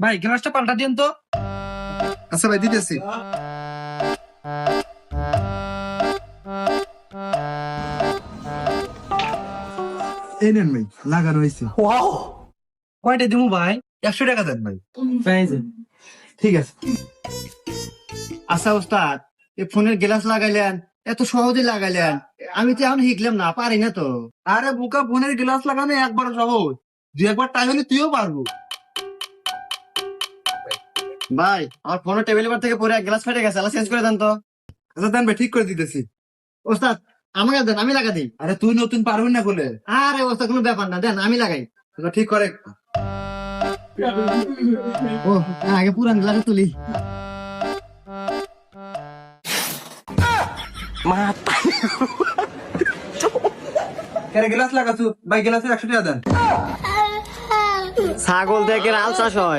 ভাই গ্লাসটা পাল্টা দিন তো। আচ্ছা ভাই, দিতেছি। এই নেন ভাই, লাগানো হয়েছে। কয়টা দিমু ভাই? 100 টাকা দেন ভাই। এই যে। ঠিক আছে। আচ্ছা ওস্তাদ, এই ফোনের গ্লাস লাগাইলেন, এত সহজে লাগাইলেন, আমি তো এখন শিখলাম না, পারি না তো। আরে বোকা, ফোনের গ্লাস লাগানো একবার সহজ, দুই একবার ট্রাই হলে তুইও পারবো। ভাই আমার ফোনের টেবিল থেকে পরে গ্লাস ফেটে গেছে, চেঞ্জ করে দেন তো। আচ্ছা দেন ভাই, ঠিক করে দিতেছি। ওস্তাদ আমাকে দেন, আমি লাগা দিই। আরে তুই নতুন পারবি না বলে। আরে ওস্তাদ কোনো ব্যাপার না, দেন আমি লাগাই। আচ্ছা, ঠিক করে। ও আগে পুরান গ্লাসে তুলি। গ্লাস লাগাছু ভাই, গ্লাসের 100 টাকা দেন। ছাগল থেকে আল চাষ হয়।